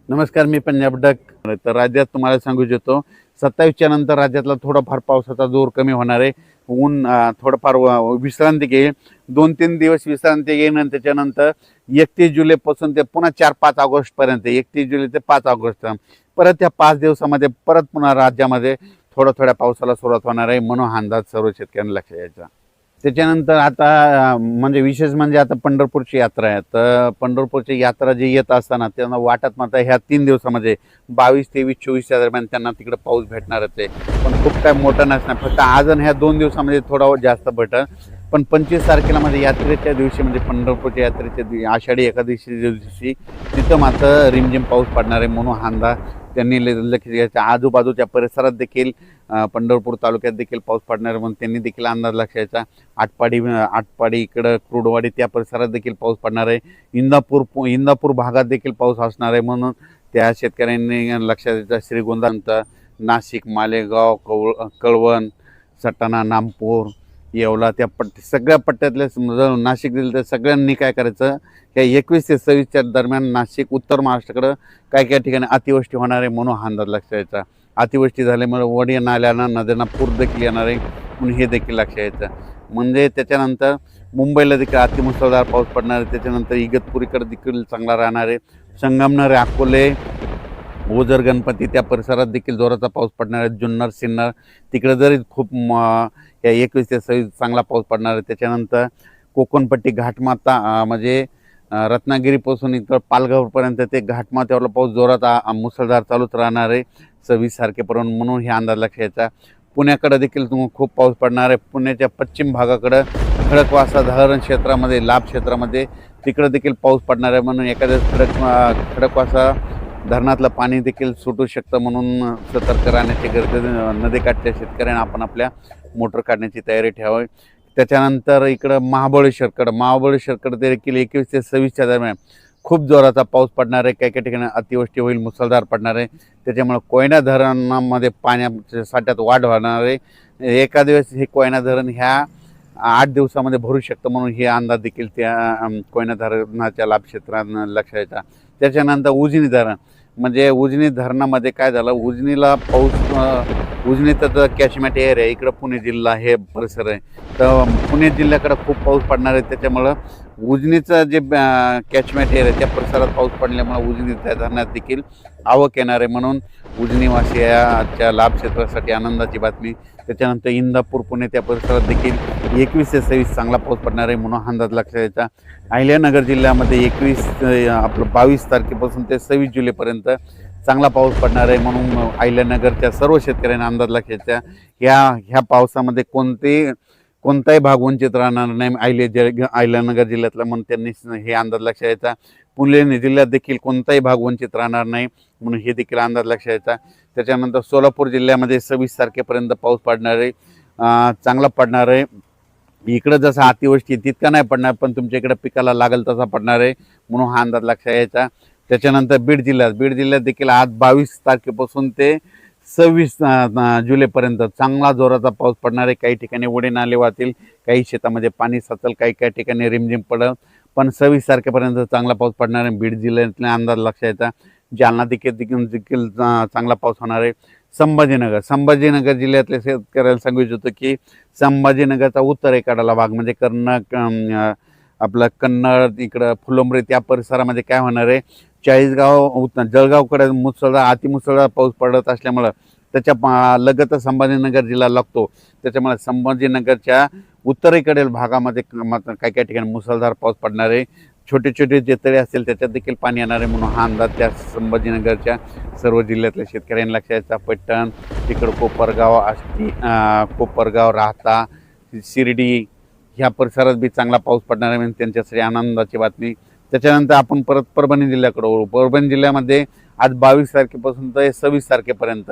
नमस्कार, मी पंजाब डक. तर राज्यात तुम्हाला सांगू इच्छितो 27च्या नंतर राज्यातला थोडाफार पावसाचा जोर कमी होणार आहे. ऊन थोडंफार विश्रांती घेईल. 2-3 दिवस विश्रांती घेईल आणि त्याच्यानंतर 31 जुलैपासून ते पुन्हा 4-5 ऑगस्टपर्यंत 31 जुलै ते 5 ऑगस्ट परत त्या 5 दिवसामध्ये परत पुन्हा राज्यामध्ये थोड्या पावसाला सुरुवात होणार आहे म्हणून हा अंदाज सर्व शेतकऱ्यांना लक्षात यायचा. त्याच्यानंतर आता म्हणजे विशेष म्हणजे आता पंढरपूरची यात्रा आहे. तर पंढरपूरची यात्रा जी येत असताना त्यांना वाटत मात्र ह्या 3 दिवसामध्ये 22, 23, 24च्या दरम्यान त्यांना तिकडे पाऊस भेटणारच आहे. पण खूप काय मोठं नसणार, फक्त आज आणि ह्या 2 दिवसामध्ये थोडा जास्त भेटेल. पण 25 तारखेला म्हणजे यात्रेच्या दिवशी म्हणजे पंढरपूरच्या यात्रेच्या आषाढी एकादशीच्या दिवशी तिथं मात्र रिमझिम पाऊस पडणार आहे म्हणून हा अंदाज त्यांनी लक्ष द्यायचा. आजूबाजूच्या परिसरात देखील पंढरपूर तालुक्यात देखील पाऊस पडणार म्हणून त्यांनी देखील अंदाज लक्षायचा. आटपाडी इकडं क्रूडवाडी त्या परिसरात देखील पाऊस पडणार आहे. इंदापूर भागात देखील पाऊस असणार आहे म्हणून त्या शेतकऱ्यांनी लक्षात द्यायचं. श्रीगोंदा, नाशिक, मालेगाव, कळवण, सटाणा, नामपूर, येवला त्या सगळ्या पट्ट्यातल्या नाशिक दिलं तर सगळ्यांनी काय करायचं, या 21 ते 26च्या दरम्यान नाशिक उत्तर महाराष्ट्राकडं काय ठिकाणी अतिवृष्टी होणार आहे म्हणून हा अंदाज लक्षात यायचा. अतिवृष्टी झाल्यामुळे वडी नाल्यांना नद्यांना पूर देखील येणार आहे म्हणून हे देखील लक्षात यायचं. म्हणजे त्याच्यानंतर मुंबईला देखील अतिमुसळधार पाऊस पडणार आहे. त्याच्यानंतर इगतपुरीकडे देखील चांगला राहणार आहे. संगमनेर, अकोले, ओझर, गणपती त्या परिसरात देखील जोराचा पाऊस पडणार आहे. जुन्नर, सिन्नर तिकडे जरी खूप या 21 ते 26 चांगला पाऊस पडणार आहे. त्याच्यानंतर कोकणपट्टी घाटमाता म्हणजे रत्नागिरीपासून इकडं पालघरपर्यंत ते घाटमाथ्यावरला पाऊस जोरात मुसळधार चालूच राहणार आहे 26 तारखेपर्यंत म्हणून हे अंदाज लक्षात यायचा. पुण्याकडे देखील खूप पाऊस पडणार आहे. पुण्याच्या पश्चिम भागाकडं खडकवासला धरण क्षेत्रामध्ये लाभ क्षेत्रामध्ये तिकडं देखील पाऊस पडणार आहे म्हणून एखाद्या खडकवासला धरणातलं पाणी देखील सुटू शकतं म्हणून सतर्क राहण्याची गरज. नदीकाठच्या शेतकऱ्यांना आपण आपल्या मोटर काढण्याची तयारी ठेवावी. त्याच्यानंतर इकडं महाबळेश्वरकडे देखील 21 ते 26च्या दरम्यान खूप जोराचा पाऊस पडणार आहे. काही ठिकाणी अतिवृष्टी होईल, मुसळधार पडणार आहे. त्याच्यामुळे कोयना धरणामध्ये पाण्याच्या साठ्यात वाढ होणार आहे. एका दिवस हे कोयना धरण ह्या 8 दिवसामध्ये भरू शकतं म्हणून हे अंदाज देखील त्या कोयना धरणाच्या लाभक्षेत्रात लक्षात यायचा. त्याच्यानंतर उजनी धरण म्हणजे उजनी धरणामध्ये काय झालं, उजनीला पाऊस उजनीचं तर कॅचमेंट एरिया इकडं पुणे जिल्हा हे परिसर आहे. तर पुणे जिल्ह्याकडं खूप पाऊस पडणार आहे. त्याच्यामुळं उजनीचं जे कॅचमेंट एरिया त्या परिसरात पाऊस पडल्यामुळे उजनी त्या धरणात देखील आवक येणार आहे म्हणून उजनीवासियाच्या लाभक्षेत्रासाठी आनंदाची बातमी. त्याच्यानंतर इंदापूर, पुणे त्या परिसरात देखील 21 ते 26 चांगला पाऊस पडणार आहे म्हणून अंदाज लक्षात यायचा. अहिल्यानगर जिल्ह्यामध्ये 22 तारखेपासून ते 26 जुलैपर्यंत चांगला पाऊस पडणार आहे म्हणून अहिल्यानगरच्या सर्व शेतकऱ्यांना अंदाज लक्षात यायचा. ह्या पावसामध्ये कोणताही भाग वंचित राहणार नाही अहिल्यानगर जिल्ह्यातला म्हणून त्यांनी हे अंदाज लक्षात यायचा. पुणे जिल्ह्यात देखील कोणताही भाग वंचित राहणार नाही म्हणून हे देखील अंदाज लक्षात यायचा. त्याच्यानंतर सोलापूर जिल्ह्यामध्ये 26 तारखेपर्यंत पाऊस पडणार आहे, चांगला पडणार आहे. इकडं जसं अतिवृष्टी तितका नाही पडणार पण तुमच्या इकडे पिकाला लागेल तसा पडणार आहे म्हणून हा अंदाज लक्षात यायचा. त्याच्यानंतर बीड जिल्ह्यात देखील आज 22 तारखेपासून ते 26 जुलैपर्यंत चांगला जोराचा पाऊस पडणार आहे. काही ठिकाणी ओढे नाले वाहतील, काही शेतामध्ये पाणी साचेल, काही ठिकाणी रिमझिम पडेल. पण 26 तारखेपर्यंत चांगला पाऊस पडणार आहे. बीड जिल्ह्यातला अंदाज लक्षात यायचा. जालना देखील चांगला पाऊस होणार आहे. संभाजीनगर जिल्ह्यातल्या शेतकऱ्याला सांगू इच्छितो की संभाजीनगरचा उत्तरेकडला भाग म्हणजे आपलं कन्नड इकडं फुलंब्री त्या परिसरामध्ये काय होणार आहे, चाळीसगाव जळगावकडे अतिमुसळधार पाऊस पडत असल्यामुळं त्याच्या लगतच संभाजीनगर जिल्हा लागतो. त्याच्यामुळे संभाजीनगरच्या उत्तरेकडील भागामध्ये काही ठिकाणी मुसळधार पाऊस पडणार आहे. छोटे जे तळे असतील त्याच्यात देखील पाणी येणार आहे म्हणून हा अंदाज त्या संभाजीनगरच्या सर्व जिल्ह्यातल्या शेतकऱ्यांनी लक्षात यायचा. पैठण तिकडं कोपरगाव, राहता, शिर्डी ह्या परिसरात बी चांगला पाऊस पडणार आहे म्हणजे त्यांच्यासाठी आनंदाची बातमी. त्याच्यानंतर आपण परत परभणी जिल्ह्याकडे वळू. परभणी जिल्ह्यामध्ये आज 22 तारखेपासून ते 26 तारखेपर्यंत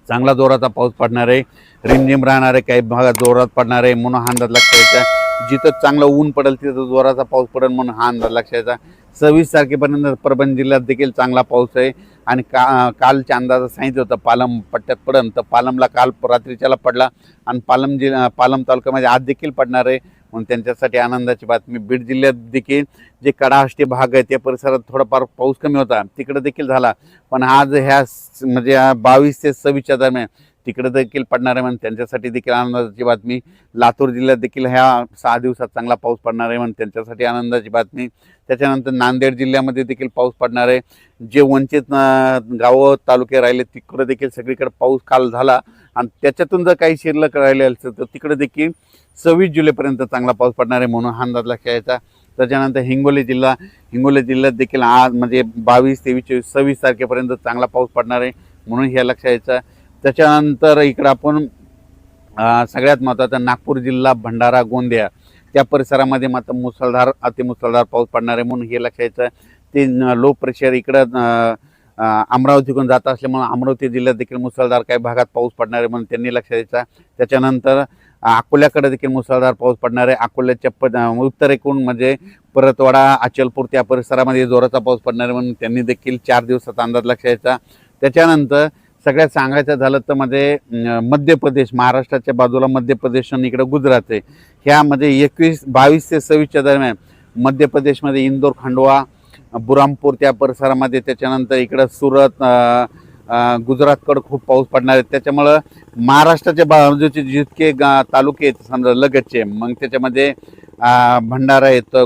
चांगला जोराचा पाऊस पडणार आहे. रिमझिम राहणार आहे, काही भागात जोरात पडणार आहे म्हणून हा अंदाज लक्षात यायचा. जिथं चांगलं ऊन पडेल तिथं जोराचा पाऊस पडेल म्हणून हा अंदाज लक्षात यायचा. 26 तारखेपर्यंत परभणी जिल्ह्यात देखील चांगला पाऊस आहे. आणि कालच्या अंदाजात सांगितलं होतं पालम पट्ट्यात पडेल तर पालमला काल रात्रीच्याला पडला आणि पालम तालुक्यामध्ये आज देखील पडणार आहे म्हणून त्यांच्यासाठी आनंदाची बातमी. बीड जिल्ह्यात देखील जे कडाष्टी भाग आहे त्या परिसरात थोडाफार पाऊस कमी होता, तिकडे देखील झाला, पण आज ह्या म्हणजे 22 ते 26च्या दरम्यान तिकडे देखील पडणार आहे म्हणून त्यांच्यासाठी देखील आनंदाची बातमी. लातूर जिल्ह्यात देखील ह्या 6 दिवसात चांगला पाऊस पडणार आहे म्हणून त्यांच्यासाठी आनंदाची बातमी. त्याच्यानंतर नांदेड जिल्ह्यामध्ये देखील पाऊस पडणार आहे. जे वंचित गावं तालुके राहिले तिकडे देखील सगळीकडे पाऊस काल झाला आणि त्याच्यातून जर काही शिल्लक राहिले असेल तर तिकडे देखील 26 जुलैपर्यंत चांगला पाऊस पडणार आहे म्हणून हा अंदाज लक्षात घ्यायचा. त्याच्यानंतर हिंगोली जिल्ह्यात देखील आज म्हणजे 22, 23, 24, 26 तारखेपर्यंत चांगला पाऊस पडणार आहे म्हणून हे लक्षात घ्यायचं. त्याच्यानंतर इकडं आपण सगळ्यात महत्त्वाचं नागपूर जिल्हा, भंडारा, गोंदिया त्या परिसरामध्ये मात्र मुसळधार अतिमुसळधार पाऊस पडणार आहे म्हणून हे लक्षात घ्यायचं. ते लो प्रेशर इकडं अमरावतीकडून जात असल्यामुळे अमरावती जिल्ह्यात देखील मुसळधार काही भागात पाऊस पडणार आहे म्हणून त्यांनी लक्षात द्यायचा. त्याच्यानंतर अकोल्याकडे देखील मुसळधार पाऊस पडणार आहे. अकोल्याच्या उत्तरेकडून म्हणजे परतवाडा, अचलपूर त्या परिसरामध्ये जोराचा पाऊस पडणार आहे म्हणून त्यांनी देखील 4 दिवसाचा अंदाज लक्षात द्यायचा. त्याच्यानंतर सगळ्यात सांगायचं झालं तर मध्ये मध्य प्रदेश, महाराष्ट्राच्या बाजूला मध्य प्रदेश आणि इकडं गुजरात आहे, ह्यामध्ये 22 ते 26च्या दरम्यान मध्य प्रदेशमध्ये इंदोर, खंडवा, बुरामपूर त्या परिसरामध्ये, त्याच्यानंतर इकडं सुरत, गुजरातकडं खूप पाऊस पडणार आहे. त्याच्यामुळं महाराष्ट्राच्या बाजूचे जितके तालुके आहेत समजा लगतचे, मग त्याच्यामध्ये भंडारा येतं,